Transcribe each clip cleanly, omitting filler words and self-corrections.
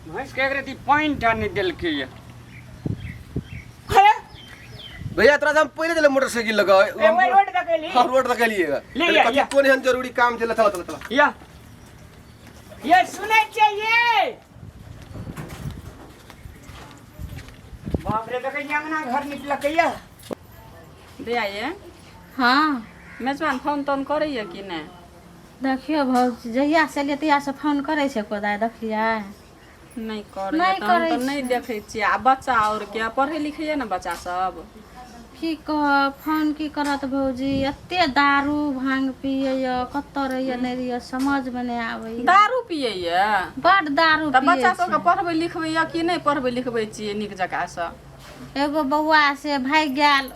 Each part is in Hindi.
भैंस के एकरे ती पानी ठाने दिल के ये भैया तोरा हम पहले चले मोटरसाइकिल लगा वही रोड धकेली हां रोड धकेलिएगा ले या कोने हन जरूरी काम चला चला चला या ये सुने चाहिए बाप रे देखे अंगना घर निकल के ये दे आइए हाँ मेजबान फोन तोन करैया कि नहि देखियो भौजी जहिया से एलियै तहिया से फोन करै छै कोदाय देखियै नहीं करैया त हम त नहीं देखै छियै आ बच्चा और के पढ़ै लिखैया ने बच्चा सब की कह फोन की करत भौजी एते दारू भांग पियै कत रहैया नहीं रहैया समझ में नहीं आबै दारू पियैया बड दारू त पियै बच्चा सबके पढ़बै लिखबैया कि नहीं पढ़बै लिखबै छियै नीक जकाँ से एगो बौआ से भाग गेल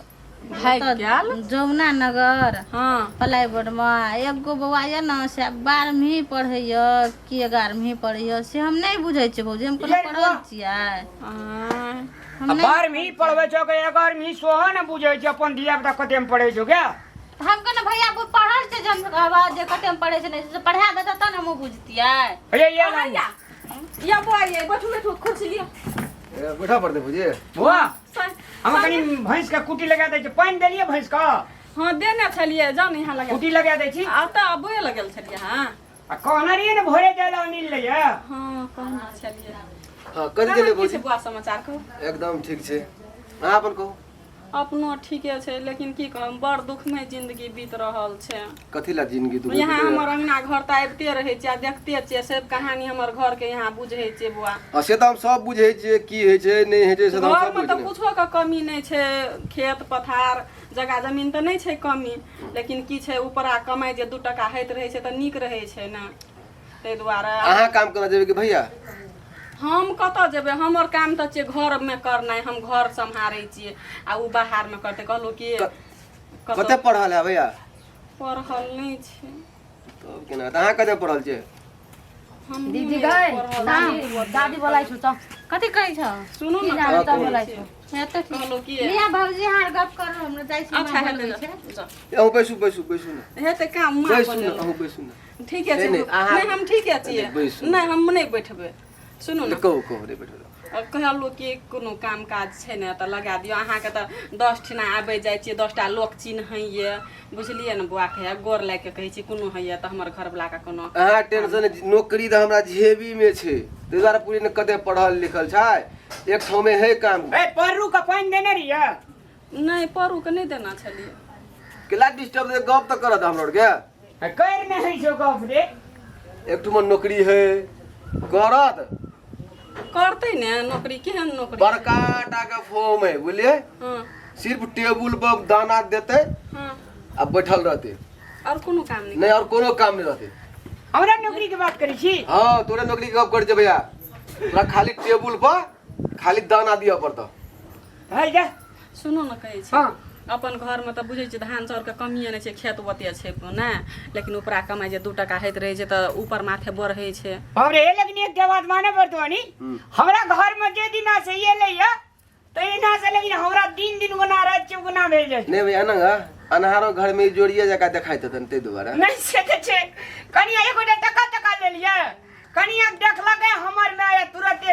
भागि गेल जमुना नगर हाँ प्लाईवुड में एगो बौआ ये ना से 12वीं पढ़ैया कि 11वीं पढ़ैया से हम नहीं बुझै छियै भौजी हम कोनो पढ़ल छियै हम नहीं 12वीं पढ़बै छौ के 11वीं सोहो न बुझै छै अपन धिया पुता कते में पढ़ै छौ क्या हम कहना भैया वो पढ़ल छै जम आवाज जे कते में पढ़ै छै नहीं से पढ़ा देता त न हम बुझतियै अरे ये या बोइए बैठू बैठू कुर्सी लियो बैठा पड़ते भौजी बुआ हम कनी भैंस का कुटी लगा दै छै पानी देलिए भैंस का हाँ देने छलिए जान यहाँ लगा कुटी लगा दै छी आ त बोए लगल छलिए हाँ आ कहना रहिए ने भोरे जाला अनिल ले ये हाँ कहना छलिए हां कथि के ले भौजी बुआ समाचार कहू एकदम ठीक छै अहाँ अपन कहू अपनो ठीके छै लेकिन की कहम बड़ दुखमय जिंदगी बीत रहल छै कथि ला जिंदगी दुख यहाँ हमर अंगना घर त आबिते रहै छै आ देखते छियै सब कहानी हमर घर के यहाँ बुझै छै बुआ से त हम सब बुझै छियै की होइ छै नहीं होइ छै से हम घर सब में तो बुझै कुछो के कमी नहीं छै खेत पथार जगह जमीन तो नहीं छै कमी लेकिन की छै ऊपरा कमाई जे 2 टका होइत रहै छै त नीक रहै छै ना तै दुआरे अहाँ काम करना जेबै कि भैया हम कत जेबै हमर काम त छै घर में करनाइ हम घर सम्हारै छियै आ उ बाहर में करते कहलो कि कते पढ़ल है भैया पढ़ल नहीं छै तब केना त अहाँ कते पढ़ल छै हम दीदी गए दादी बोलाइ छु त कथि कहै छ सुनू की न जाने त कहू। बोलाइ छु हे त कहलो कि लिया भौजी हार गप कर हमरा जाइ छी अच्छा मां हेते बोलै छै अहूँ बैसू न हेते काम मां बैसू न बोले अहूँ बैसू न ठीक है नहीं, अहाँ- नहीं हम ठीक है छियै बैसू। नहीं हम नहीं बैठबै सुनू न कहू रे बैठो कहलो कि कोनो काम काज छै ने त लगा दियो अहाँ के त 10 ठिना आबै जाइ छियै 10 टा लोक चिन्हैये बुझलियै न बुआ के गोर लाग के कहै छी कोनो हैया त हमर घर वाला का कोनो अहाँ टेंशन नौकरी त हमरा जेबी में छै तै द्वारा पूरी ने कते पढ़ल लिखल छै एक ठाव में है काम ए पररू का पानी देने रहिए नहीं परू के नहीं देना छलिए केला डिस्टर्ब दे गप त करत हम लोग के कर नहीं है जो गप रे एक ठुमन नौकरी है करत करते ने नौकरी केहन नौकरी बड़का टाका फॉर्म है बुझलिए हाँ सिर्फ टेबुल पर दाना देते हाँ अब बैठल रहते और कोनो काम नहीं नहीं और कोनो काम नहीं रहते हमरा नौकरी के बात करी छी हाँ तोरे नौकरी के गप कर दे भैया तोरा खाली टेबुल पर खाली दाना दिया पड़ता है जा सुनो न कहै छी हां अपन घर में त बुझै छी धान चाउर के कमिए नहीं छै खेत बते छै ना लेकिन ऊपरा कमाई जे 2 टका होइत रहे छै त ऊपर माथे बढ़ै छै हमरे ए लेकिन एक के बात माने पड़तो नी हमरा घर में जे दिना से ये लइया तो इना से लेकिन हमरा दिन गुना रात गुना भेल जाय नहीं भैया ना अनहारो घर में जोड़िए जका देखाइत तन ते दोबारा नहीं से छे कनिया एगो टका ले लिया कनिया देखलकै हमर में तुरंत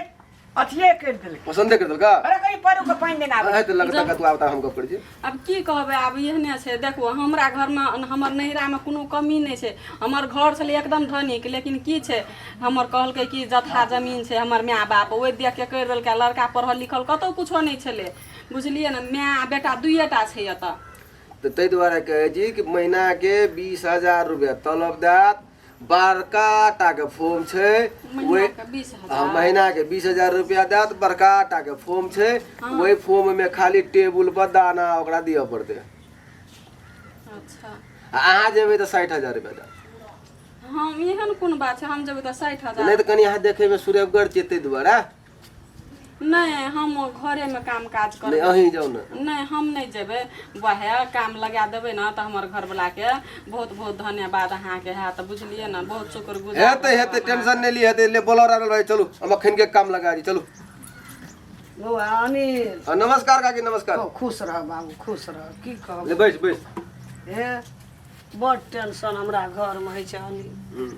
अथिए कर देल पसंद कर का अरे कहीं परू के पानी देना है तो लगता का तू आवता हम गप कर छी अब की कहबै आब एहने छै देखो हमरा घर में हमर नैहरा में कोनो कमी नहीं छै हमर घर छलै एकदम धनिक लेकिन की छै हमर कहलकै कि जथा जमीन छै हमर माय बाप ओइ देख के कहि देलकै लड़का पढ़ल लिखल कतौ कुछो नहीं छलै बुझलिए न माय बेटा दुइटा छै एत तो तै द्वारा कहे जी कि महीना के 20,000 रुपया तलब देत बड़का टाके फॉर्म छै महीना के 20,000 महीना के 20,000 रुपया देत बड़का टाके फॉर्म छै वही फॉर्म में खाली टेबुल पर दाना ओकरा दिया पड़ते अच्छा अहाँ जेबै तो 60,000 रुपया देत हम एहन कोन बात छै हम जेबै त 60,000 नहीं तो कनी अहाँ देखे में सूर्यगढ़ चेते द्वारा नहीं हम घरे में काम काज नहीं करबै अहीं जाओ ना नहीं हम नहीं जेबै वह काम लगा देबै ना त हमर घर वाला के बहुत बहुत धन्यवाद अहाँ के है त बुझलिए ना बहुत शुक्रगुजार हेते टेंशन नहीं ली हेते ले बोलो भाई चलो हम अखन के काम लगा दी चलो बउआ अनिल नमस्कार काकी नमस्कार खुश रह बाबू खुश रह की कहब ले बैस हे बड़ टेंशन हमरा घर में है छै अनिल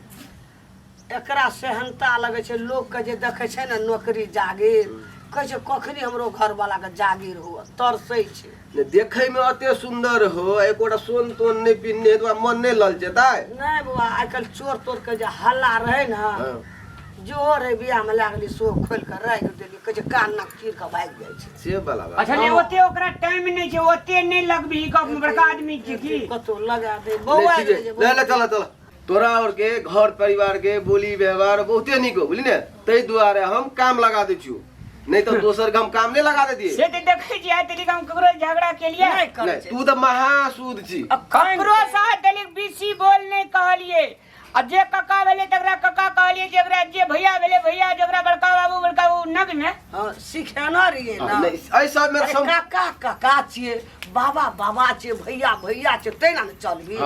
एकरा सेहनता लगे छै लोग के जे देखे छै ने नौकरी जागीर कहे छै कखनी हमरो घर वाला के जागीर हुआ तरसै छै देखे में अते सुंदर हो एकोटा सोन तोन नहीं पिन्ने तो मन नहीं ललचेता नहीं बुआ आजकल चोर तोर के जे हल्ला रहे ना जो रे बिया में लागली सो खोल के राख देली कहे छै कान नाक चीर के भाग जाय छै से वाला बात अच्छा नहीं ओते ओकरा टाइम नहीं छै ओते नहीं लगबी का बड़का आदमी छी की कतो लगा दे बौआ ले ले चल चल तोरा और के घर परिवार के बोली व्यवहार बहुते निक हो बुझली ने तै दुआरे हम काम लगा दै छियो नहीं तो दोसर के हम काम नहीं लगा देती से ते देखे छी आइ तरीका हम ककरो झगड़ा के लिए नहीं करे नहीं तू तो महासूद छी ककरो साथ दलिक बीसी बोल नहीं कहलिए आ जे कक्का भेले तकरा कक्का कहलिए जेकरा जे भैया भेले भैया जेकरा बड़का बाबू नग में हां सिखाना रहिए ना नहीं ऐ सब मेरा सब काका काका छिए बाबा बाबा छिए भैया भैया छिए तैना न चलबी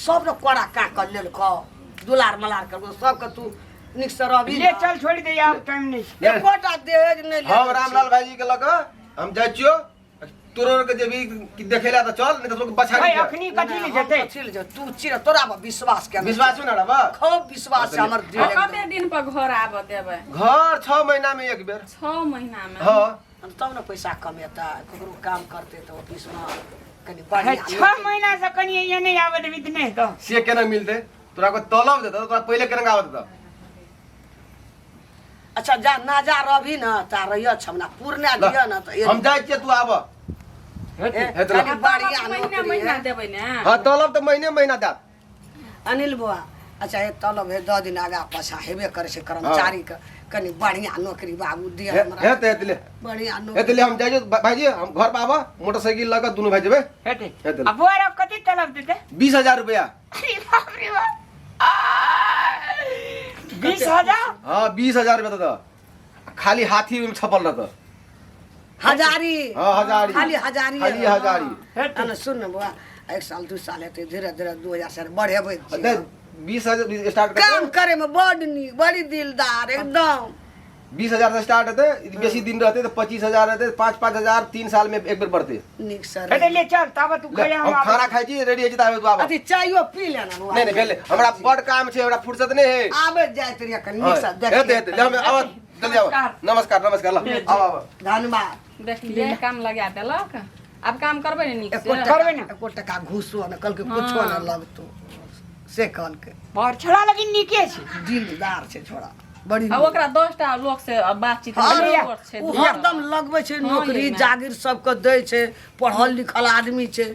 सब न कोड़ा का कर लेल क दुलार मलार कर सब के तू निक से रहबी ले चल छोड़ दे यार टाइम नहीं एकोटा दहेज नहीं ले हम रामलाल भाईजी के लगा हम जाय छियो तोरो के जे भी देखेला त चल नहीं तो लोग बछा भाई अखनी कथि ले जते छिल जा तू चिर तोरा पर विश्वास के विश्वास न रबा खूब विश्वास से हमर दिल कते दिन पर घर आब देबै घर 6 महीना में एक बेर 6 महीना में हां हम तब न पैसा कमेता ककरो काम करते तो ऑफिस में कनी है बढ़िया 6 महीना से कनी ये नहीं आवत बीत नहीं तो से केना मिलते तोरा को तलब देता तोरा पहले केना आवत था अच्छा जा ना जा रहबी न ता रहिया छमना पूर्णा दिया न त हम जाय छियै तू आब कनी बढ़िया महीना नौकरी महीना है देबै ने हां तलब तो महीने महीना देत अनिल बुआ अच्छा ये तलब है 10 दिन आगा पाछा हेबे करे छै कर्मचारी के कनी बढ़िया नौकरी बाबू दिया हमरा हेते हेतले बढ़िया हेतले नौकरी हम जाय भाईजी हम घर पे आबा मोटरसाइकिल लगा दोनों भाई जेबे हेते हेतले अब वो कथि तलब देते 20000 रुपया अरे बाप रे बाप 20000 हां 20000 रुपया तो खाली हाथी में छपल रहता हजारी हां हजारी खाली हजारी खाली हजारी अन सुन न बुआ 1 साल 2 साल हेते धीरे धीरे 2000 से बढ़ेबै दे 20000 स्टार्ट काम करते करे में बड़ नी बड़ी दिलदार एकदम 20000 से स्टार्ट होते बेसी दिन रहते तो 25000 रहते 5-5000 3 साल में एक बार बढ़ते निक सर हेते ले चल तब तू ले, खया हम खाना खाई छी रेडी है ताबे तू आबा अथी चायो पी लेना बुआ नहीं नहीं पहले हमरा बड़ काम छे हमरा फुर्सत नहीं है आबे जाय तरिया कनी निक से देख हेते हेते ले हम आवा जल्दी आवा नमस्कार नमस्कार ला आवा आवा धन्यवाद देखलिए काम लगा देलक अब काम करबै ने नीक से करबै ना एको टका घूसो न कल के कुछो न लगतो से कल के और छड़ा लगी निके छै दिलदार छै छोड़ा बड़ी आ ओकरा 10 टा लोग से बातचीत उ हरदम लगबै छै नौकरी जागीर सबके दै छै पढ़ल लिखल आदमी छै